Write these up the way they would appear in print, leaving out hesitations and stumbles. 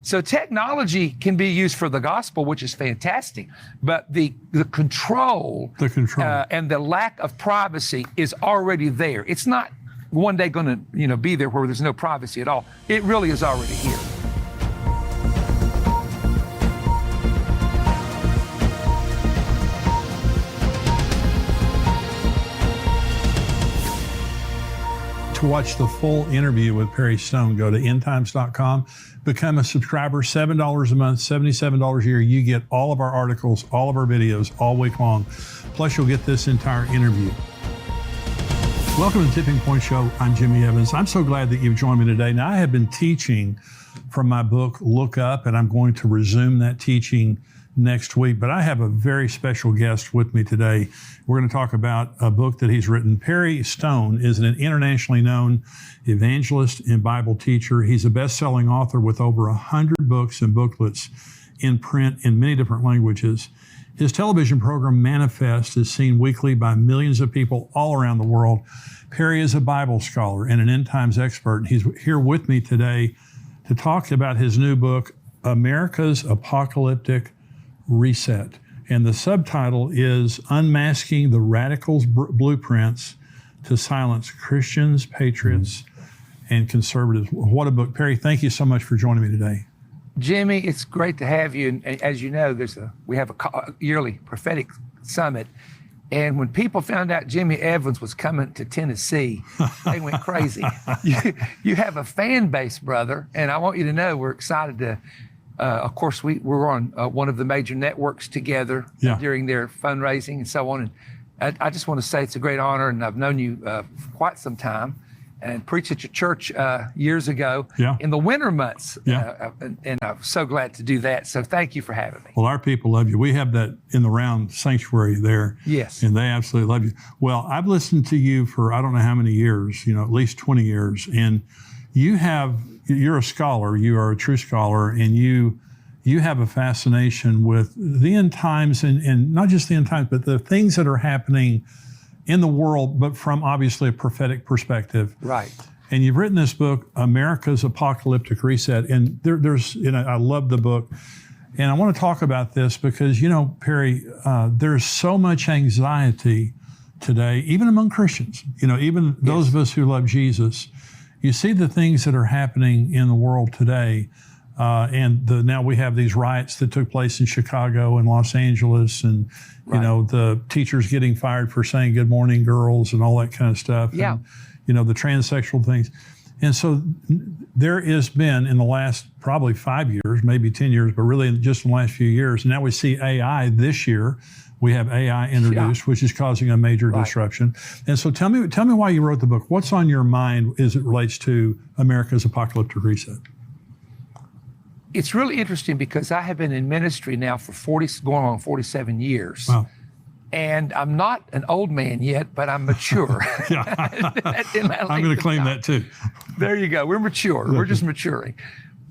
So technology can be used for the gospel, which is fantastic, but the control, and the lack of privacy is already there. It's not one day going to be there where there's no privacy at all. It really is already here. To watch the full interview with Perry Stone, go to endtimes.com, become a subscriber, $7 a month, $77 a year. You get all of our articles, all of our videos, all week long. Plus, you'll get this entire interview. Welcome to the Tipping Point Show. I'm Jimmy Evans. I'm so glad that you've joined me today. Now, I have been teaching from my book, Look Up, and I'm going to resume that teaching next week. But I have a very special guest with me today. We're going to talk about a book that he's written. Perry Stone is an internationally known evangelist and Bible teacher. He's a best-selling author with over 100 books and booklets in print in many different languages. His television program, Manifest, is seen weekly by millions of people all around the world. Perry is a Bible scholar and an end times expert. He's here with me today to talk about his new book, America's Apocalyptic Reset. And the subtitle is Unmasking the Radicals' Blueprints to Silence Christians, Patriots, and Conservatives. What a book. Perry, thank you so much for joining me today. Jimmy, it's great to have you. And as you know, we have a yearly prophetic summit. And when people found out Jimmy Evans was coming to Tennessee, they went crazy. You have a fan base, brother. And I want you to know we're excited to, of course, we're on one of the major networks together during their fundraising and so on. And I just want to say it's a great honor. And I've known you for quite some time and preached at your church years ago in the winter months. And I'm so glad to do that. So thank you for having me. Well, our people love you. We have that in the round sanctuary there. Yes. And they absolutely love you. Well, I've listened to you for I don't know how many years, at least 20 years. And you're a scholar, you are a true scholar, and you have a fascination with the end times and not just the end times, but the things that are happening in the world, but from obviously a prophetic perspective. Right. And you've written this book, America's Apocalyptic Reset. And I love the book. And I want to talk about this because, Perry, there's so much anxiety today, even among Christians, even those of us who love Jesus. You see the things that are happening in the world today. Now we have these riots that took place in Chicago and Los Angeles, and the teachers getting fired for saying "Good morning, girls" and all that kind of stuff. Yeah. And, the transsexual things. And so there has been in the last probably 5 years, maybe 10 years, but really just in the last few years. And now we see AI this year. We have AI introduced, which is causing a major disruption. And so tell me why you wrote the book. What's on your mind as it relates to America's Apocalyptic Reset? It's really interesting because I have been in ministry now for going on 47 years. Wow. And I'm not an old man yet, but I'm mature. I'm going to claim that too. There you go. We're mature. We're just maturing.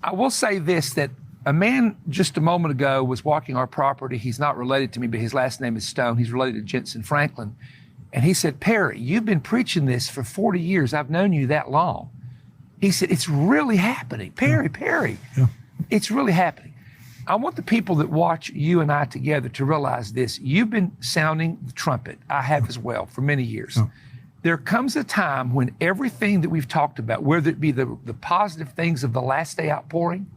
I will say this, that a man just a moment ago was walking our property. He's not related to me, but his last name is Stone. He's related to Jensen Franklin. And he said, "Perry, you've been preaching this for 40 years. I've known you that long." He said, "It's really happening. Perry. Yeah. It's really happening." I want the people that watch you and I together to realize this. You've been sounding the trumpet. I have as well for many years. Yeah. There comes a time when everything that we've talked about, whether it be the positive things of the last day outpouring,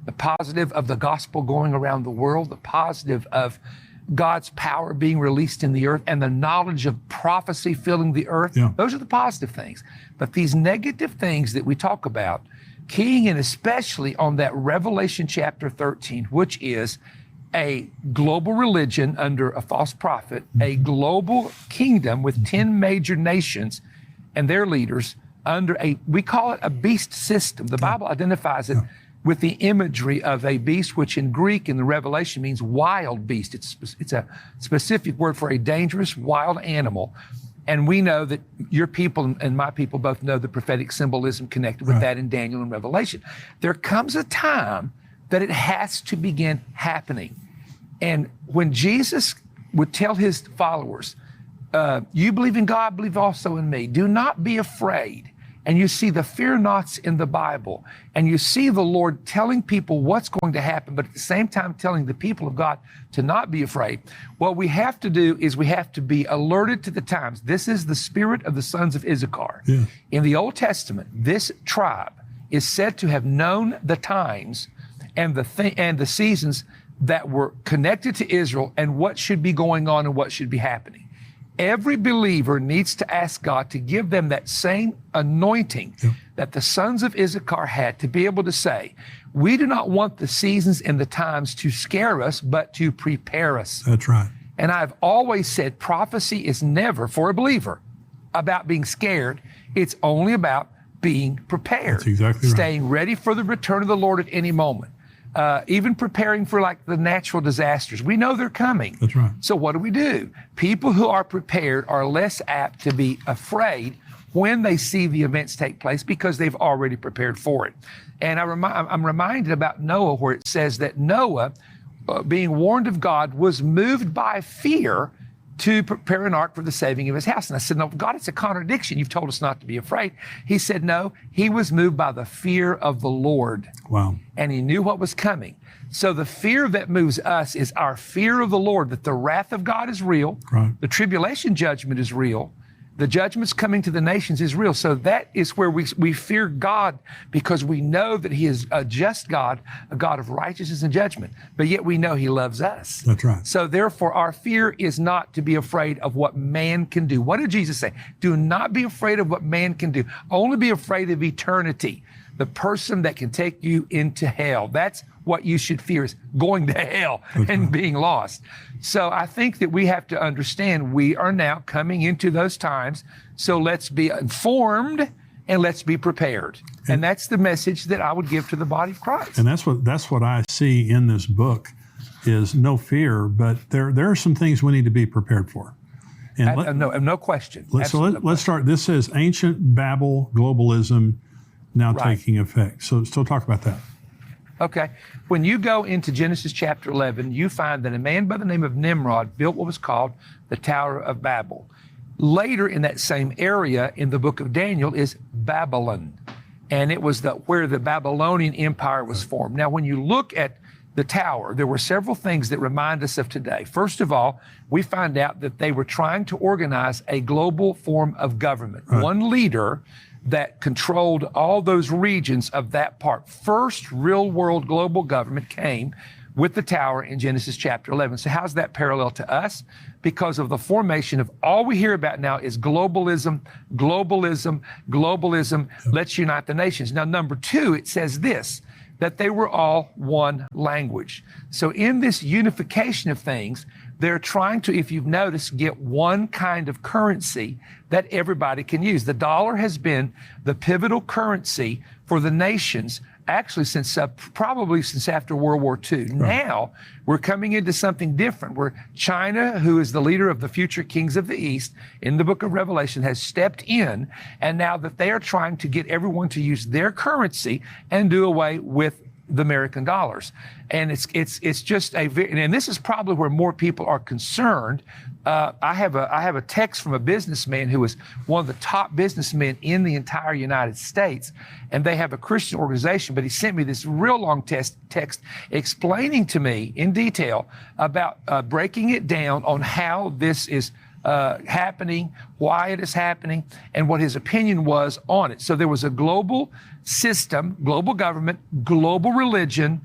the positive of the gospel going around the world, the positive of God's power being released in the earth, and the knowledge of prophecy filling the earth, those are the positive things. But these negative things that we talk about, keying in especially on that Revelation chapter 13, which is a global religion under a false prophet, a global kingdom with 10 major nations and their leaders under we call it a beast system. The Bible identifies it with the imagery of a beast, which in Greek in the Revelation means wild beast. It's a specific word for a dangerous wild animal. And we know that your people and my people both know the prophetic symbolism connected with that in Daniel and Revelation. There comes a time that it has to begin happening. And when Jesus would tell his followers, you believe in God, believe also in me. Do not be afraid. and you see the fear nots in the Bible, and you see the Lord telling people what's going to happen, but at the same time telling the people of God to not be afraid, what we have to do is we have to be alerted to the times. This is the spirit of the sons of Issachar. Yeah. In the Old Testament, this tribe is said to have known the times and the seasons that were connected to Israel and what should be going on and what should be happening. Every believer needs to ask God to give them that same anointing that the sons of Issachar had, to be able to say, we do not want the seasons and the times to scare us, but to prepare us. That's right. And I've always said prophecy is never, for a believer, about being scared. It's only about being prepared. That's exactly right. Staying ready for the return of the Lord at any moment. Even preparing for like the natural disasters. We know they're coming. That's right. So what do? People who are prepared are less apt to be afraid when they see the events take place because they've already prepared for it. And I'm reminded about Noah, where it says that Noah, being warned of God, was moved by fear to prepare an ark for the saving of his house. And I said, no, God, it's a contradiction. You've told us not to be afraid. He said, no, he was moved by the fear of the Lord. Wow. And he knew what was coming. So the fear that moves us is our fear of the Lord, that the wrath of God is real. Right. The tribulation judgment is real. The judgments coming to the nations is real. So that is where we fear God, because we know that he is a just God, a God of righteousness and judgment, but yet we know he loves us. That's right. So therefore our fear is not to be afraid of what man can do. What did Jesus say? Do not be afraid of what man can do. Only be afraid of eternity, the person that can take you into hell. That's what you should fear, is going to hell and being lost. So I think that we have to understand we are now coming into those times. So let's be informed and let's be prepared. And that's the message that I would give to the body of Christ. And that's what I see in this book is no fear, but there are some things we need to be prepared for. And no question. Let's start. This says ancient Babel globalism now taking effect. So talk about that. Okay. When you go into Genesis chapter 11, you find that a man by the name of Nimrod built what was called the Tower of Babel. Later in that same area in the book of Daniel is Babylon. And it was where the Babylonian Empire was formed. Now, when you look at the tower, there were several things that remind us of today. First of all, we find out that they were trying to organize a global form of government. Right. One leader that controlled all those regions of that part. First real world global government came with the tower in Genesis chapter 11. So how's that parallel to us? Because of the formation of all we hear about now is globalism. Let's unite the nations. Now, number two, it says this, that they were all one language. So in this unification of things, they're trying to, if you've noticed, get one kind of currency that everybody can use. The dollar has been the pivotal currency for the nations, actually probably since after World War II. Right. Now we're coming into something different, where China, who is the leader of the future kings of the East in the book of Revelation, has stepped in, and now that they are trying to get everyone to use their currency and do away with the American dollars. And it's just and this is probably where more people are concerned. I have a text from a businessman who is one of the top businessmen in the entire United States, and they have a Christian organization, but he sent me this real long text explaining to me in detail about breaking it down on how this is happening, why it is happening, and what his opinion was on it. So there was a global system, global government, global religion.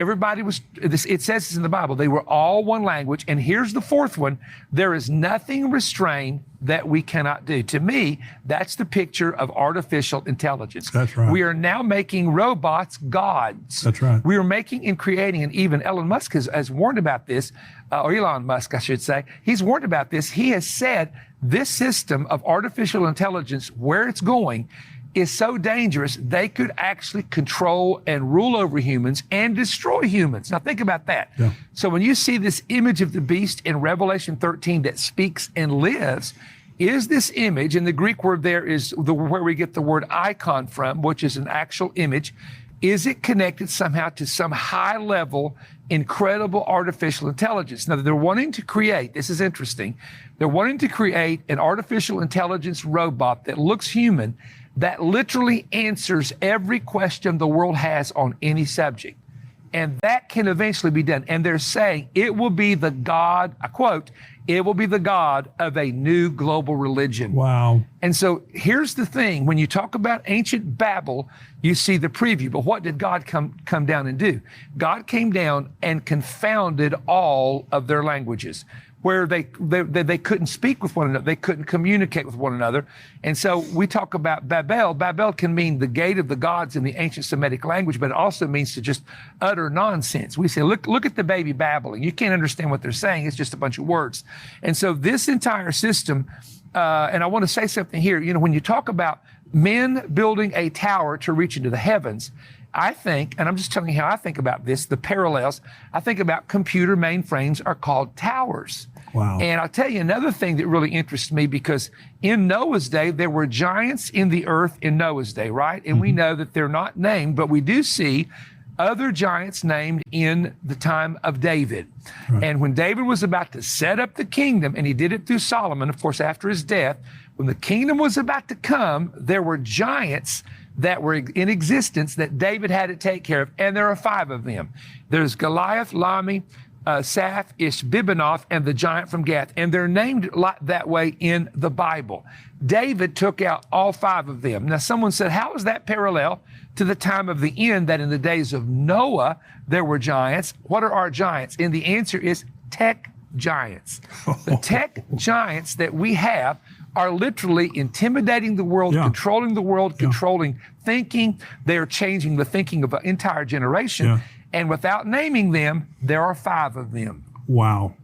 Everybody was, it says this in the Bible, they were all one language. And here's the fourth one, there is nothing restrained that we cannot do. To me, that's the picture of artificial intelligence. That's right. We are now making robots gods. That's right. We are making and creating, and even Elon Musk has warned about this, or Elon Musk, I should say. He's warned about this. He has said this system of artificial intelligence, where it's going, is so dangerous, they could actually control and rule over humans and destroy humans. Now think about that. Yeah. So when you see this image of the beast in Revelation 13 that speaks and lives, is this image, and the Greek word there is where we get the word icon from, which is an actual image, is it connected somehow to some high level, incredible artificial intelligence? Now they're wanting to create, this is interesting, they're wanting to create an artificial intelligence robot that looks human, that literally answers every question the world has on any subject. And that can eventually be done. And they're saying it will be the God, I quote, it will be the God of a new global religion. Wow. And so here's the thing. When you talk about ancient Babel, you see the preview. But what did God come down and do? God came down and confounded all of their languages, where they couldn't speak with one another. They couldn't communicate with one another. And so we talk about Babel. Babel can mean the gate of the gods in the ancient Semitic language, but it also means to just utter nonsense. We say, look at the baby babbling. You can't understand what they're saying. It's just a bunch of words. And so this entire system, and I want to say something here, when you talk about men building a tower to reach into the heavens, I think, and I'm just telling you how I think about this, the parallels, I think about computer mainframes are called towers. Wow. And I'll tell you another thing that really interests me, because in Noah's day, there were giants in the earth in Noah's day, right? And we know that they're not named, but we do see other giants named in the time of David. Right. And when David was about to set up the kingdom, and he did it through Solomon, of course, after his death, when the kingdom was about to come, there were giants that were in existence that David had to take care of, and there are 5 of them. There's Goliath, Lami, Saph, Ishbibenoth, and the giant from Gath, and they're named that way in the Bible. David took out all 5 of them. Now, someone said, how is that parallel to the time of the end, that in the days of Noah, there were giants? What are our giants? And the answer is tech giants. The tech giants that we have are literally intimidating the world, controlling the world, controlling thinking. They're changing the thinking of an entire generation. Yeah. And without naming them, there are 5 of them. Wow.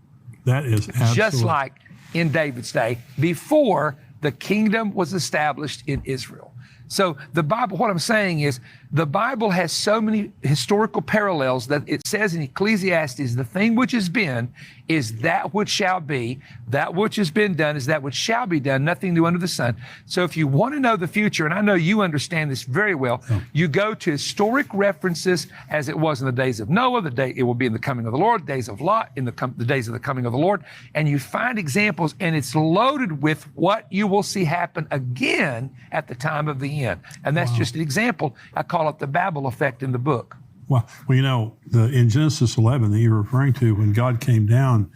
That is absolutely. Just like in David's day, before the kingdom was established in Israel. So the Bible, what I'm saying is, the Bible has so many historical parallels that it says in Ecclesiastes, the thing which has been is that which shall be, that which has been done is that which shall be done, nothing new under the sun. So if you want to know the future, and I know you understand this very well, you go to historic references as it was in the days of Noah, the day it will be in the coming of the Lord, days of Lot, in the days of the coming of the Lord, and you find examples, and it's loaded with what you will see happen again at the time of the end. And that's just an example. I call it the Babel effect in the book. Well, in Genesis 11 that you're referring to, when God came down,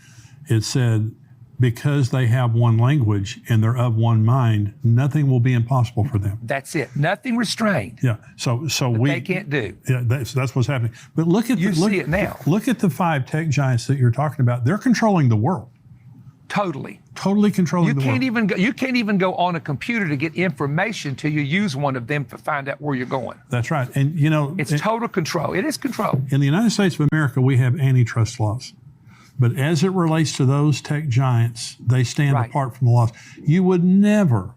it said, because they have one language and they're of one mind, nothing will be impossible for them. That's it. Nothing restrained. Yeah. So they can't do. Yeah, that's what's happening. But look at see it now. Look at the 5 tech giants that you're talking about. They're controlling the world. Totally controlling the world. You can't even go on a computer to get information till you use one of them to find out where you're going. That's right. And it's total control. It is control. In the United States of America, we have antitrust laws. But as it relates to those tech giants, they stand apart from the laws. You would never,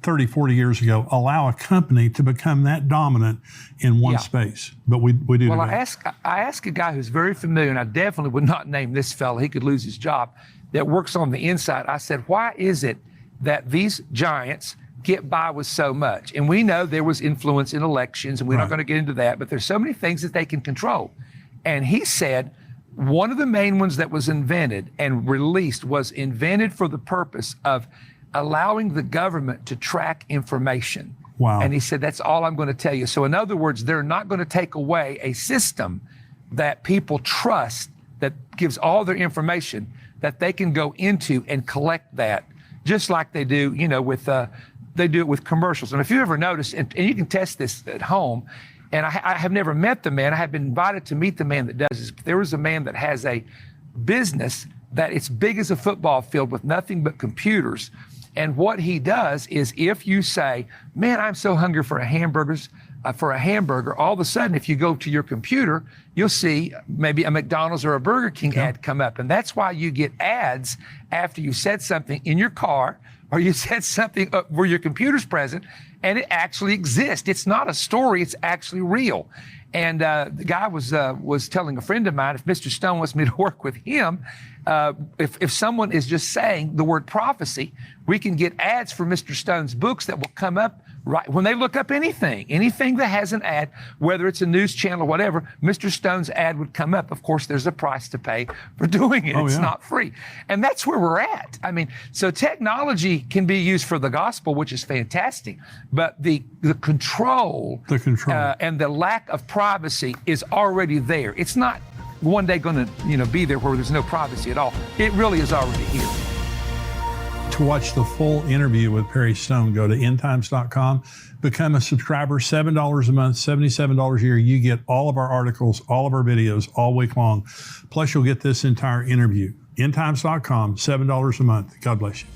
30, 40 years ago, allow a company to become that dominant in one space. But we do. Well, I asked a guy who's very familiar, and I definitely would not name this fellow, he could lose his job, that works on the inside. I said, why is it that these giants get by with so much? And we know there was influence in elections, and we're not going to get into that, but there's so many things that they can control. And he said, one of the main ones that was invented and released was invented for the purpose of allowing the government to track information. Wow. And he said, that's all I'm going to tell you. So in other words, they're not going to take away a system that people trust, that gives all their information, that they can go into and collect that, just like they do, they do it with commercials. And if you ever notice, and you can test this at home, and I have never met the man. I have been invited to meet the man that does this. But there was a man that has a business that it's big as a football field with nothing but computers. And what he does is, if you say, man, I'm so hungry for a hamburger, all of a sudden, if you go to your computer, you'll see maybe a McDonald's or a Burger King ad come up. And that's why you get ads after you said something in your car, or you said something where your computer's present, and it actually exists. It's not a story, it's actually real. And the guy was telling a friend of mine, if Mr. Stone wants me to work with him, if someone is just saying the word prophecy, we can get ads for Mr. Stone's books that will come up right when they look up anything that has an ad, whether it's a news channel or whatever. Mr. Stone's ad would come up. Of course, there's a price to pay for doing it. It's not free. And that's where we're at. I mean, so technology can be used for the gospel, which is fantastic, but the control, and the lack of privacy is already there. It's not one day going to be there where there's no privacy at all. It really is already here. To watch the full interview with Perry Stone, go to endtimes.com, become a subscriber, $7 a month, $77 a year. You get all of our articles, all of our videos all week long. Plus, you'll get this entire interview. endtimes.com, $7 a month. God bless you.